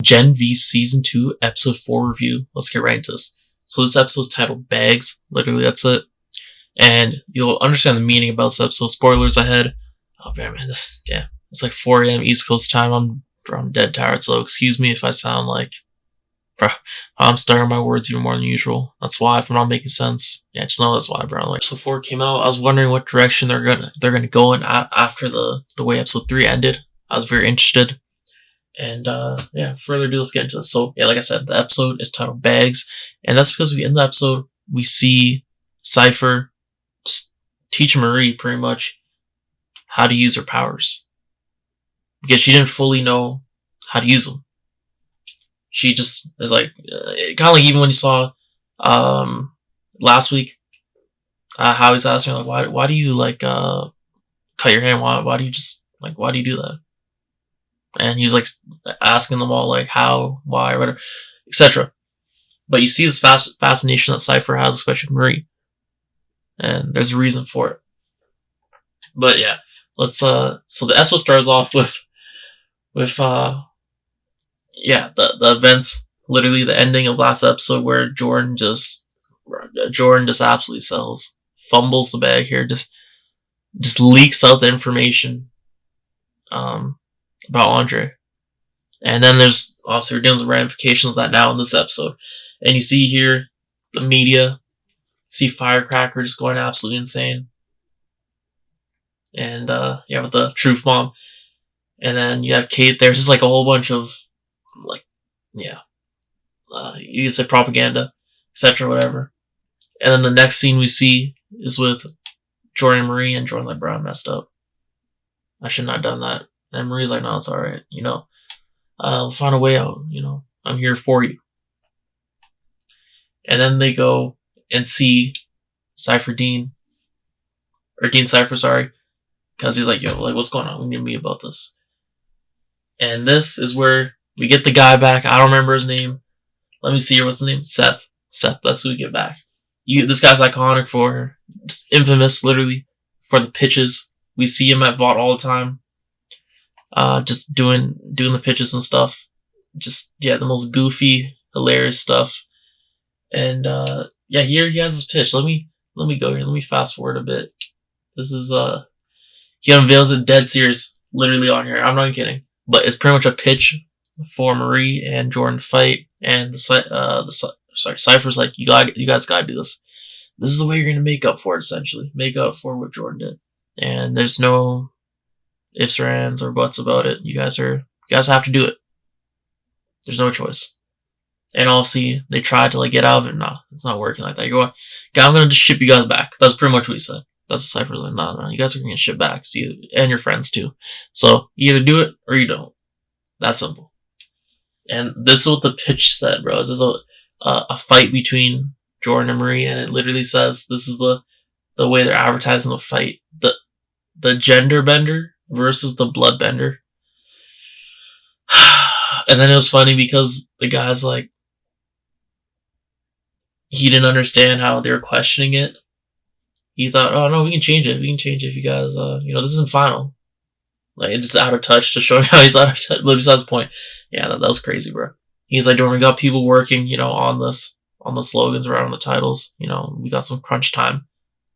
Gen V Season 2, Episode 4 review. Let's get right into this. So this episode is titled Bags. Literally, that's it. And you'll understand the meaning about this episode. Spoilers ahead. Oh man, it's like 4 a.m. East Coast time. I'm dead tired, so excuse me if I sound like, bro, I'm stuttering my words even more than usual. That's why if I'm not making sense, yeah, just know that's why, bro. Like, episode 4 came out. I was wondering what direction they're gonna go in after the way episode 3 ended. I was very interested. And further ado, let's get into this. So yeah, like I said, the episode is titled Bags, and that's because in the episode we see Cipher just teach Marie pretty much how to use her powers, because she didn't fully know how to use them. She just is like, kind of like even when you saw last week, how he's asking her, like, why do you like cut your hand? Why do you just like, why do you do that? And he was like asking them all like how, why, whatever, etc. But you see this fascination that Cipher has, especially Marie, and there's a reason for it. But yeah, let's so the episode starts off with the events, literally the ending of last episode, where Jordan just absolutely fumbles the bag here, just leaks out the information about Andre. And then there's obviously we're dealing with the ramifications of that now in this episode. And you see here the media, you see Firecracker just going absolutely insane. And with the truth bomb. And then you have Cate. There's just like a whole bunch of you could say propaganda, etc. whatever. And then the next scene we see is with Jordan and Marie, and Jordan's like, bro, I messed up. I should not have done that. And Marie's like, no, it's alright, we'll find a way out, I'm here for you. And then they go and see Dean Cipher, sorry, because he's like, yo, like, what's going on? We need to meet about this. And this is where we get the guy back. I don't remember his name. Let me see here, what's his name? Seth, that's who we get back. This guy's iconic for, just infamous, literally, for the pitches. We see him at Vought all the time. Just doing the pitches and stuff. Just, the most goofy, hilarious stuff. And, here he has his pitch. Let me go here. Let me fast forward a bit. This is, he unveils it dead serious, literally on here. I'm not even kidding. But it's pretty much a pitch for Marie and Jordan to fight. And Cipher's like, you guys gotta do this. This is the way you're gonna make up for it, essentially. Make up for what Jordan did. And there's no ifs or ands or buts about it. You guys have to do it. There's no choice. And obviously they tried to get out of it. Nah, it's not working like that. You're going, I'm gonna just ship you guys back. That's pretty much what he said. That's what Cypher's like, no, you guys are gonna get shipped back. So and your friends too. So you either do it or you don't. That's simple. And this is what the pitch said, bro. This is a fight between Jordan and Marie, and it literally says this is the way they're advertising the fight. The gender bender versus the blood bender. And then it was funny because the guy's like, he didn't understand how they were questioning it. He thought, oh no, we can change it if you guys, this isn't final. Like, it's just out of touch to show how he's out of touch. But besides the point, yeah, that was crazy, bro. He's like, don't we got people working, on the slogans around the titles. We got some crunch time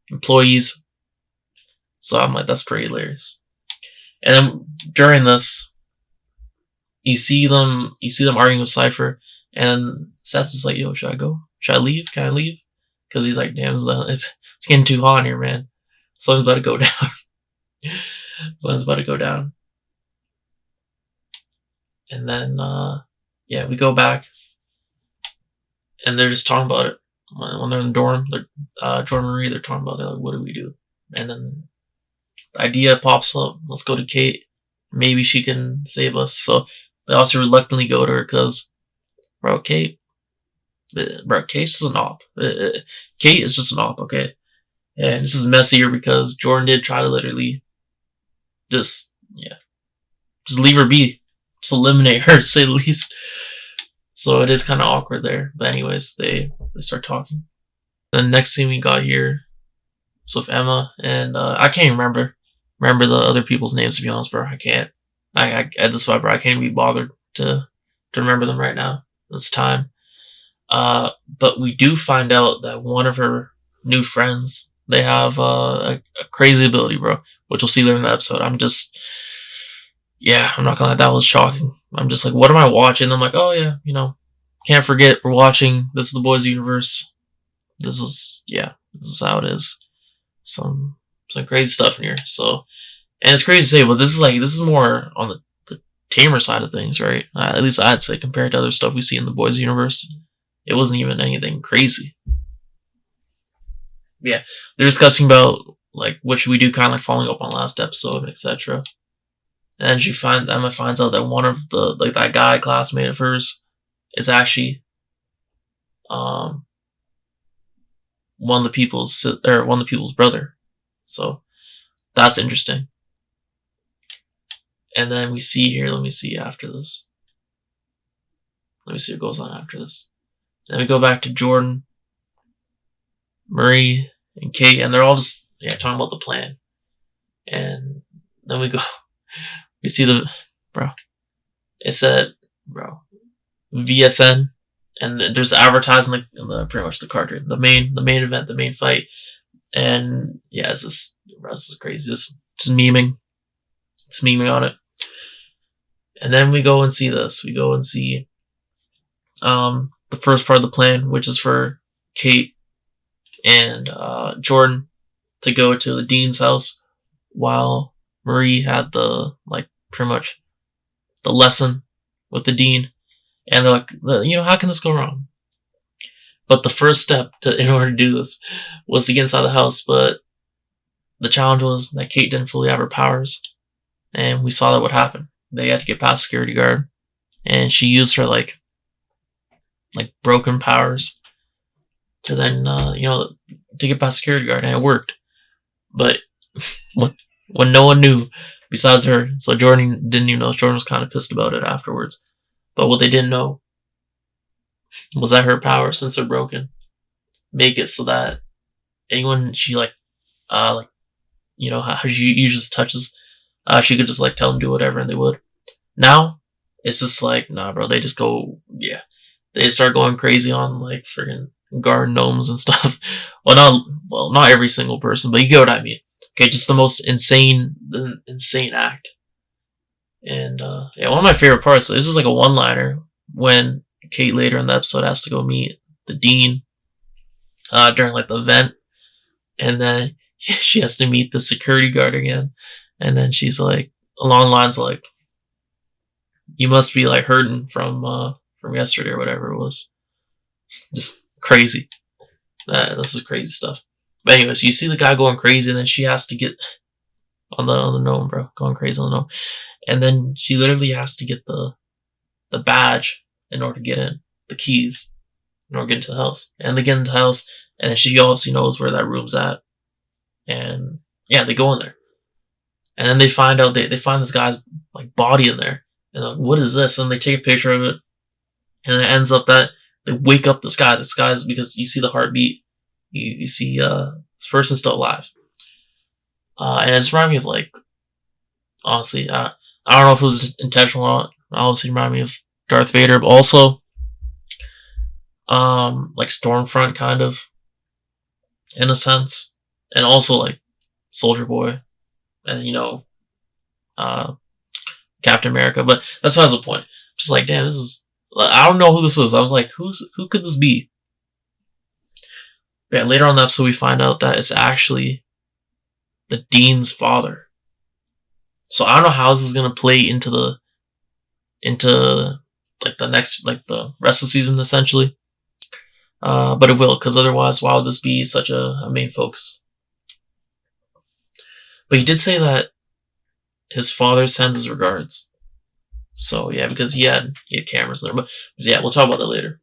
employees. So I'm like, that's pretty hilarious. And then during this, you see them arguing with Cipher, and Seth is like, yo, should I go? Should I leave? Can I leave? Because he's like, damn, it's getting too hot in here, man. Something's about to go down. Something's about to go down. And then, we go back, and they're just talking about it. When they're in the dorm, Jordan and Marie, they're talking about it. They're like, what do we do? And then the idea pops up. Let's go to Cate. Maybe she can save us. So they also reluctantly go to her because, Cate's just an op. Cate is just an op, okay? And this is messier because Jordan did try to literally just leave her be. Just eliminate her, to say the least. So it is kind of awkward there. But anyways, they start talking. The next scene we got here is with Emma, and I can't even remember the other people's names, to be honest, bro. I can't. At this point, bro, I can't even be bothered to to remember them right now. It's time. But we do find out that one of her new friends, they have a crazy ability, bro, which we'll see later in the episode. I'm not gonna lie, that was shocking. I'm just like, what am I watching? I'm like, oh yeah, can't forget we're watching This Is the Boys Universe. This is how it is. Some crazy stuff in here. So, and it's crazy to say, but this is more on the tamer side of things, right? At least I'd say, compared to other stuff we see in the Boys Universe. It wasn't even anything crazy. Yeah, they're discussing about like what should we do, kind of like following up on last episode, etc. And then Emma finds out that one of that guy classmate of hers is actually one of the people's brother. So that's interesting. And then we see here. Let me see after this. Let me see what goes on after this. Then we go back to Jordan, Marie, and Cate, and they're all just talking about the plan. And then we see it said, VSN, and there's advertising pretty much the card, the main event, the main fight. And yeah, this is crazy. This is memeing. It's memeing on it. And then we go and see this. We go and see the first part of the plan, which is for Cate and Jordan to go to the dean's house while Marie had pretty much the lesson with the dean. And they're like, how can this go wrong? But the first step in order to do this was to get inside the house. But the challenge was that Cate didn't fully have her powers. And we saw that what happened. They had to get past security guard. And she used her broken powers to then to get past security guard, and it worked. But when no one knew besides her, so Jordan didn't even know. Jordan was kind of pissed about it afterwards. But what they didn't know was that her powers, since they're broken, make it so that anyone she how she usually touches, she could just tell them to do whatever and they would. Now it's just nah, bro. They just go, they start going crazy on friggin' garden gnomes and stuff. Not every single person, but you get what I mean. Okay, just the most insane act. And one of my favorite parts. So this is a one-liner when Cate later in the episode has to go meet the dean during the event, and then she has to meet the security guard again, and then she's along the lines you must be hurting from yesterday or whatever it was. Just crazy. This is crazy stuff. But anyways, you see the guy going crazy, and then she has to get on the gnome, bro, going crazy on the gnome, and then she literally has to get the badge in order to get in, the keys in order to get into the house, and they get into the house, and then she obviously knows where that room's at, and they go in there, and then they find out they find this guy's body in there, and they're like, what is this? And they take a picture of it, and it ends up that they wake up this guy. This guy's, because you see the heartbeat. You see this person's still alive. And it just reminded me of honestly, I don't know if it was intentional or not. It obviously reminded me of Darth Vader, but also Stormfront kind of, in a sense. And also Soldier Boy and Captain America. But that's why the point. I'm just damn, this is, I don't know who this is. I was who could this be? But later on in the episode, we find out that it's actually the dean's father. So I don't know how this is gonna play into the next the rest of the season essentially. But it will, because otherwise, why would this be such a main focus? But he did say that his father sends his regards. So yeah, because he had cameras in there. But we'll talk about that later.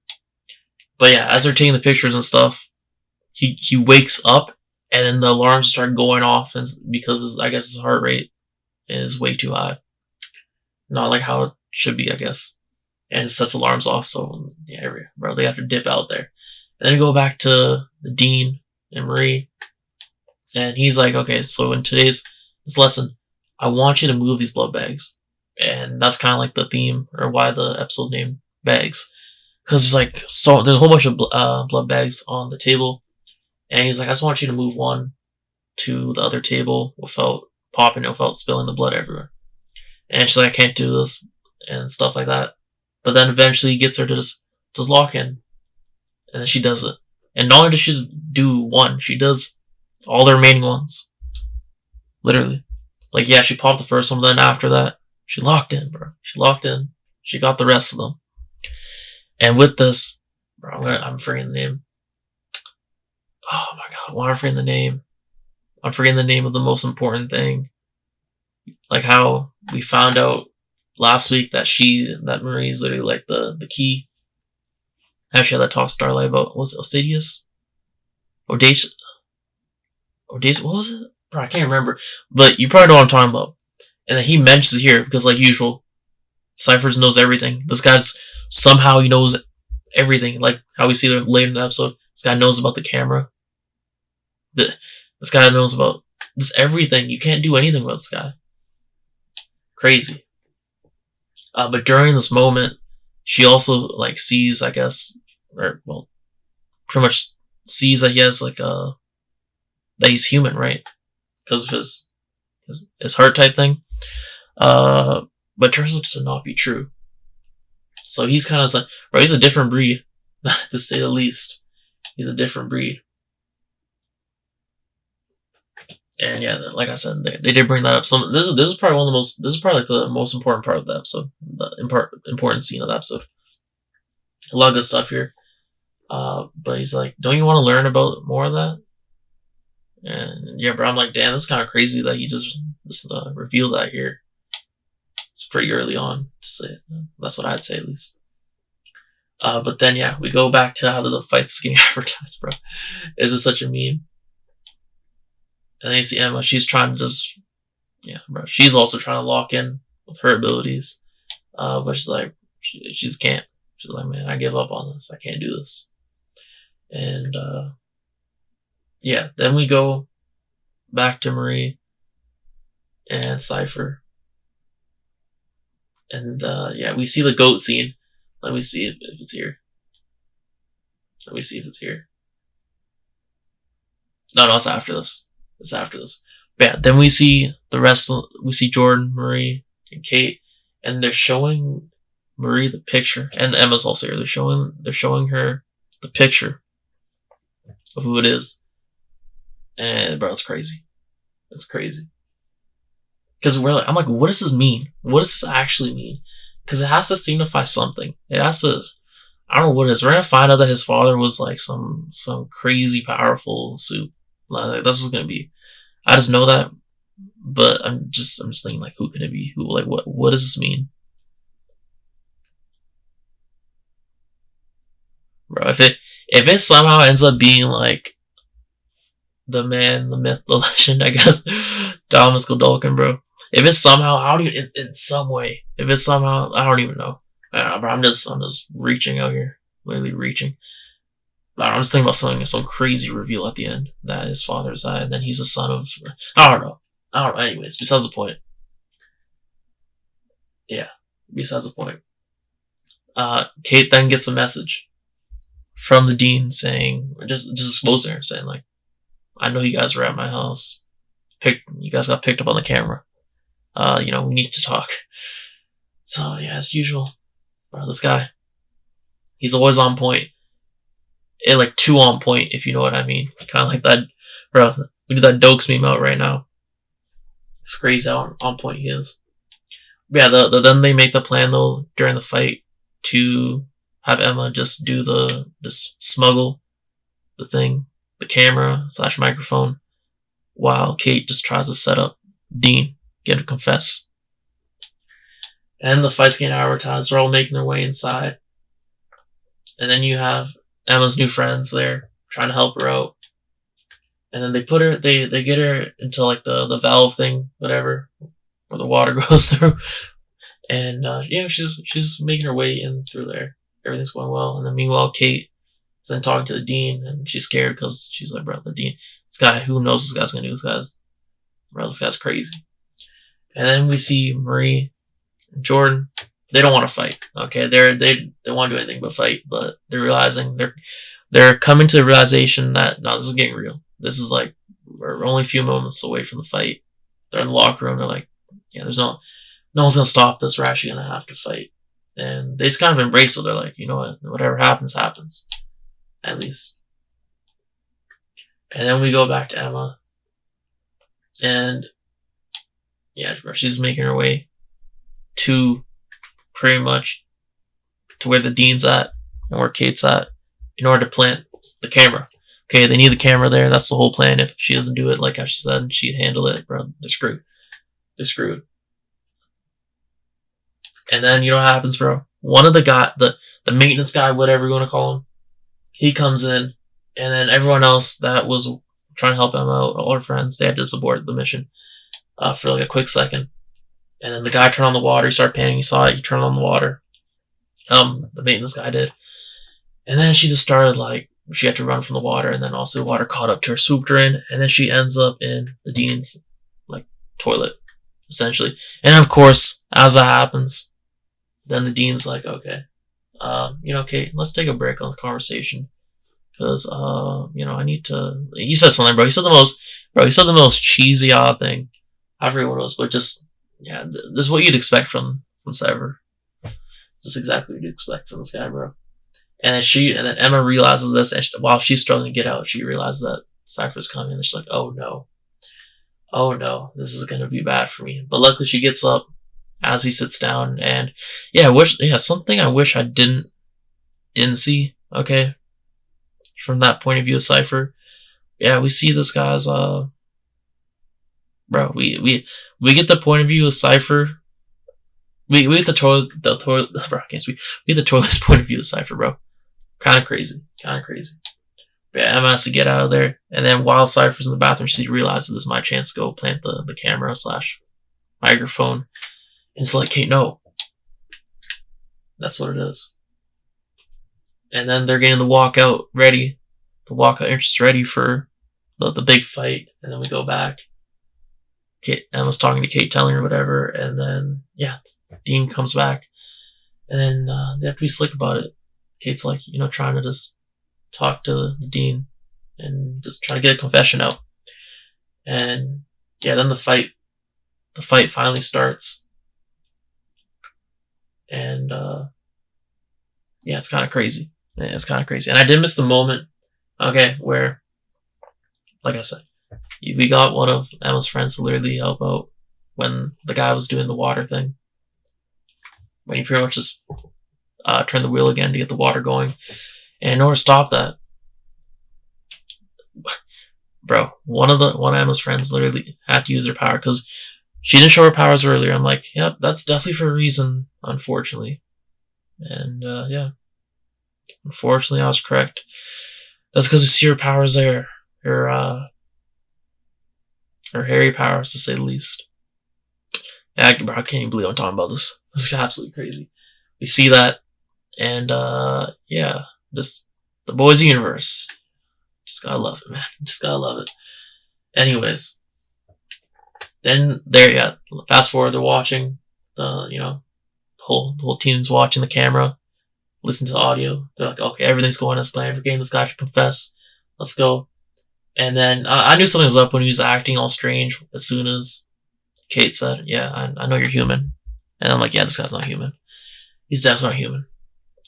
But yeah, as they're taking the pictures and stuff, he wakes up, and then the alarms start going off, and because his heart rate is way too high, not how it should be, I guess, and it sets alarms off. So bro, they have to dip out there, and then we go back to the dean and Marie, and he's okay, so in this lesson, I want you to move these blood bags, And that's kind of like the theme, or why the episode's named Bags. Because there's like, so there's a whole bunch of blood bags on the table. And he's like, I just want you to move one to the other table without popping it, without spilling the blood everywhere. And she's like, I can't do this, and stuff like that. But then eventually he gets her to just lock in. And then she does it. And not only does she do one, she does all the remaining ones. Literally. Like, yeah, she popped the first one, but then after that, she locked in, bro. She locked in. She got the rest of them. And with this, bro, I'm forgetting the name. Oh my god, why am I forgetting the name? I'm forgetting the name of the most important thing. Like how we found out last week that Marie's literally like the key. How she had that talk to Starlight about, was it Osidious? Audacious? What was it? Bro, I can't remember. But you probably know what I'm talking about. And then he mentions it here, because like usual, Cipher knows everything. This guy's somehow he knows everything. Like how we see there later in the episode. This guy knows about the camera. This guy knows about just everything. You can't do anything about this guy. Crazy. But during this moment, she also like sees, I guess, or well, pretty much sees that he has like that he's human, right? Because of his heart type thing. But it turns out to not be true. So he's kind of like, bro, he's a different breed, to say the least. He's a different breed. And yeah, like I said, they did bring that up. So this is probably one of the most. This is probably like the most important part of the episode, the important scene of the episode. A lot of good stuff here. But he's like, don't you want to learn about more of that? And yeah, bro, I'm like, damn, that's kind of crazy that he just revealed that here. It's pretty early on to say it. That's what I'd say, at least. But then yeah, we go back to how the fight's getting advertised, bro. It's just such a meme. And then you see Emma, she's trying to just, yeah, bro, she's also trying to lock in with her abilities. But she's like, she just can't. She's like, man, I give up on this. I can't do this. And, yeah, then we go back to Marie and Cipher. And, yeah, we see the goat scene. Let me see if it's here. Let me see if it's here. No, it's after this. It's after this. But yeah, then we see the rest. We see Jordan, Marie, and Cate, and they're showing Marie the picture, and Emma's also here. They're showing her the picture of who it is, and bro, it's crazy. It's crazy. Because I'm like, what does this mean? What does this actually mean? Because it has to signify something. It has to. I don't know what it is. We're gonna find out that his father was like some crazy powerful Supe. Like, that's what's gonna be. I just know that, but I'm just thinking like, who can it be? Who, like, what does this mean, bro? If it somehow ends up being like the man, the myth, the legend, I guess, Thomas Godolkin, bro. If it's somehow, I don't even, in some way, if it's somehow, I don't even know. Bro, I'm just reaching out here, literally reaching. I'm just thinking about some crazy reveal at the end that his father's died, and then he's the son of, I don't know. Anyways, besides the point. Yeah, besides the point. Cate then gets a message from the dean saying, just exposing her, saying like, I know you guys were at my house. You guys got picked up on the camera. We need to talk. So yeah, as usual, bro, this guy, he's always on point. Like too on point, if you know what I mean. Kind of like that, bro. We do that Dokes meme out right now. It's crazy how on point he is. But yeah, then they make the plan though during the fight to have Emma just smuggle the thing, the camera / microphone, while Cate just tries to set up Dean, get him to confess. And the fight's getting advertised. They're all making their way inside, and then you have Emma's new friends there trying to help her out, and then they get her into like the valve thing, whatever, where the water goes through, and she's making her way in through there. Everything's going well, and then meanwhile Cate is then talking to the dean, and she's scared because she's like, bro, the dean, this guy, who knows what this guy's gonna do? This guy's crazy. And then we see Marie Jordan, they don't want to fight. Okay, they want to do anything but fight, but they're realizing they're coming to the realization that no, this is getting real. This is like we're only a few moments away from the fight. They're in the locker room. They're like, yeah, there's no one's gonna stop this. We're actually gonna have to fight, and they just kind of embrace it. They're like, you know what, whatever happens, happens, at least. And then we go back to Emma, and yeah, she's making her way to pretty much to where the dean's at and where Cate's at in order to plant the camera. Okay, they need the camera there. That's the whole plan. If she doesn't do it like how she said and she'd handle it, bro, they're screwed. They're screwed. And then you know what happens, bro? One of the maintenance guy, whatever you want to call him, he comes in, and then everyone else that was trying to help him out, all her friends, they had to abort the mission for like a quick second. And then the guy turned on the water. He started panicking. He saw it. He turned on the water. The maintenance guy did. And then she just started like she had to run from the water, and then also the water caught up to her, swooped her in, and then she ends up in the dean's like toilet, essentially. And of course, as that happens, then the dean's like, okay, Kate, let's take a break on the conversation. Because, I need to... He said something, bro. He said the most cheesy, odd thing. I forget what it was, but just... Yeah, this is what you'd expect from Cipher. Just exactly what you'd expect from this guy, bro. And then Emma realizes this, and while she's struggling to get out, she realizes that Cipher's coming, and she's like, oh no, this is gonna be bad for me. But luckily she gets up as he sits down, and something I wish I didn't see, okay? From that point of view of Cipher. Yeah, we see this guy's bro, we get the point of view of Cipher. We get the toilet bro, I can't speak. We get the toilet's point of view of Cipher, bro. Kinda crazy. But yeah, Emma has to get out of there, and then while Cipher's in the bathroom, she realizes this is my chance to go plant the camera / microphone. And it's like, Kate, no. That's what it is. And then they're getting the walkout ready. The walkout entrance ready for the big fight. And then we go back. Emma's talking to Kate, telling her whatever. And then, yeah, Dean comes back. And then they have to be slick about it. Kate's like, trying to just talk to the Dean and just try to get a confession out. And yeah, then the fight finally starts. And yeah, it's kind of crazy. And I did miss the moment, okay, where, like I said, we got one of Emma's friends to literally help out when the guy was doing the water thing. When he pretty much just turned the wheel again to get the water going. And in order to stop that, bro, one of Emma's friends literally had to use her power because she didn't show her powers earlier. I'm like, yep, that's definitely for a reason, unfortunately. And yeah, unfortunately, I was correct. That's because we see her powers there, her hairy powers, to say the least. Yeah, bro, I can't even believe I'm talking about this. This is absolutely crazy. We see that, and yeah, just the boys' universe. Just gotta love it, man. Just gotta love it. Anyways, then fast forward, they're watching the whole team's watching the camera, listen to the audio. They're like, okay, everything's going as planned. We're getting this guy to confess. Let's go. And then I knew something was up when he was acting all strange as soon as Kate said, yeah, I know you're human. And I'm like, yeah, this guy's not human. He's definitely not human.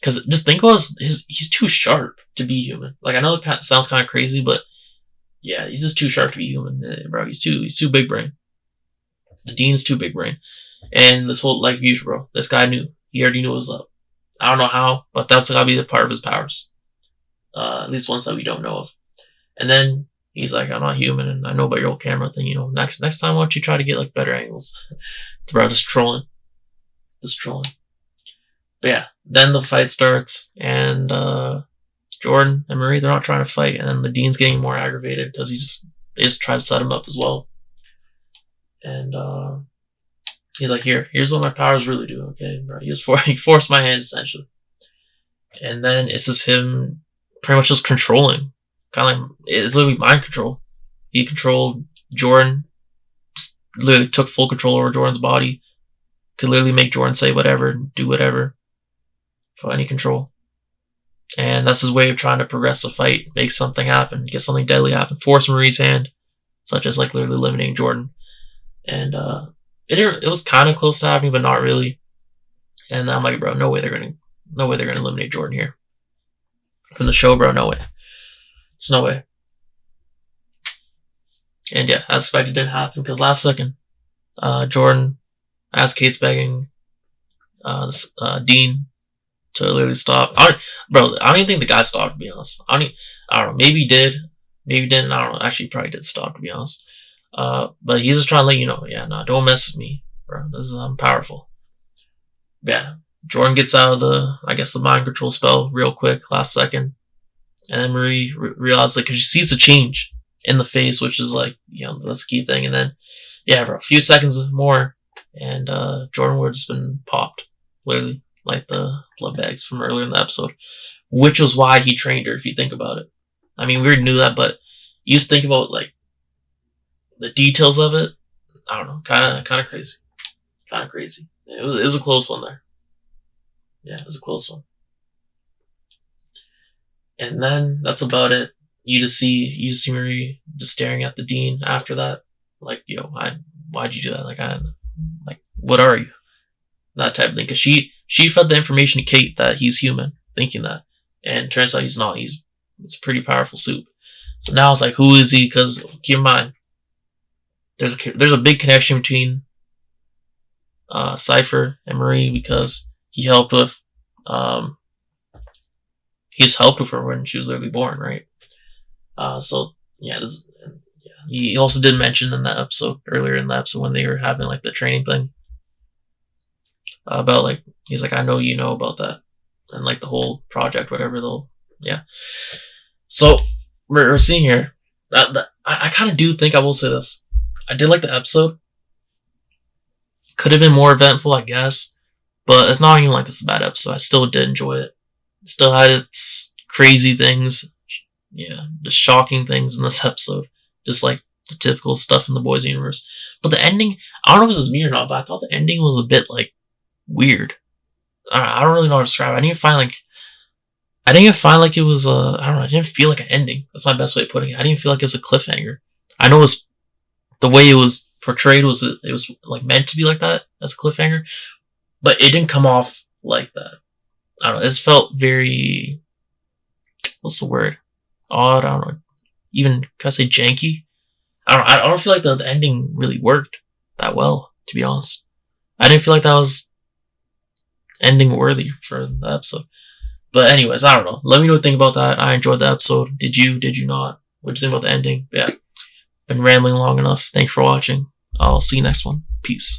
Because just think about he's too sharp to be human. Like, I know it sounds kind of crazy, but yeah, he's just too sharp to be human, bro. He's too big brain. The Dean's too big brain. And this whole, like usual, bro, this guy knew. He already knew what was up. I don't know how, but that's gotta be the part of his powers. At least ones that we don't know of. And then he's like, I'm not human, and I know about your old camera thing, Next time, why don't you try to get, like, better angles? Bro, just trolling. But yeah, then the fight starts, and Jordan and Marie, they're not trying to fight, and then the Dean's getting more aggravated because they just try to set him up as well. And he's like, here's what my powers really do, okay, bro? He forced my hand, essentially. And then it's just him pretty much just controlling. Kind of like, it's literally mind control. He controlled Jordan, just literally took full control over Jordan's body, could literally make Jordan say whatever, do whatever, for any control. And that's his way of trying to progress the fight, make something happen, get something deadly happen, force Marie's hand, such as like literally eliminating Jordan. And it was kind of close to happening, but not really. And I'm like, bro, no way they're gonna eliminate Jordan here from the show, bro. No way. There's no way. And yeah, as expected, it didn't happen because last second, Jordan, as Cate's begging Dean to literally stop. I don't even think the guy stopped, to be honest. I don't know. Maybe he did. Maybe he didn't. I don't know. Actually, probably did stop, to be honest. But he's just trying to let you know, yeah, no, don't mess with me, bro. I'm powerful. Yeah. Jordan gets out of the mind control spell real quick, last second. And then Marie realizes, like, because she sees the change in the face, which is like, that's the key thing. And then, yeah, bro, a few seconds more, and Jordan would have just been popped, literally, like the blood bags from earlier in the episode, which was why he trained her, if you think about it. I mean, we already knew that, but you just think about, like, the details of it. I don't know, kind of crazy. Kind of crazy. It was a close one there. Yeah, it was a close one. And then that's about it. You see Marie just staring at the Dean after that, like, why'd you do that? Like, what are you? That type of thing. Because she fed the information to Cate that he's human, thinking that, and turns out he's not. It's a pretty powerful Supe. So now it's like, who is he? Because keep in mind, there's a big connection between Cipher and Marie because he helped with her when she was literally born, right? So yeah, he also did mention in that episode, earlier in the episode, when they were having like the training thing, about like, he's like, I know you know about that, and like the whole project, whatever. So we're seeing here that I kind of do think, I will say this, I did like the episode. Could have been more eventful, I guess, but it's not even like this is a bad episode. I still did enjoy it. Still had its crazy things, just shocking things in this episode, just like the typical stuff in the boys' universe. But the ending, I don't know if this is me or not, but I thought the ending was a bit like weird. I don't really know how to describe it. I didn't even find like it was I don't know. I didn't feel like an ending. That's my best way of putting it. I didn't feel like it was a cliffhanger. I know it was the way it was portrayed, it was like meant to be like that as a cliffhanger, but it didn't come off like that. I don't know. It felt very, what's the word? Odd. I don't know. Even, can I say janky? I don't feel like the ending really worked that well, to be honest. I didn't feel like that was ending worthy for the episode. But anyways, I don't know. Let me know what you think about that. I enjoyed the episode. Did you not? What did you think about the ending? Yeah. Been rambling long enough. Thanks for watching. I'll see you next one. Peace.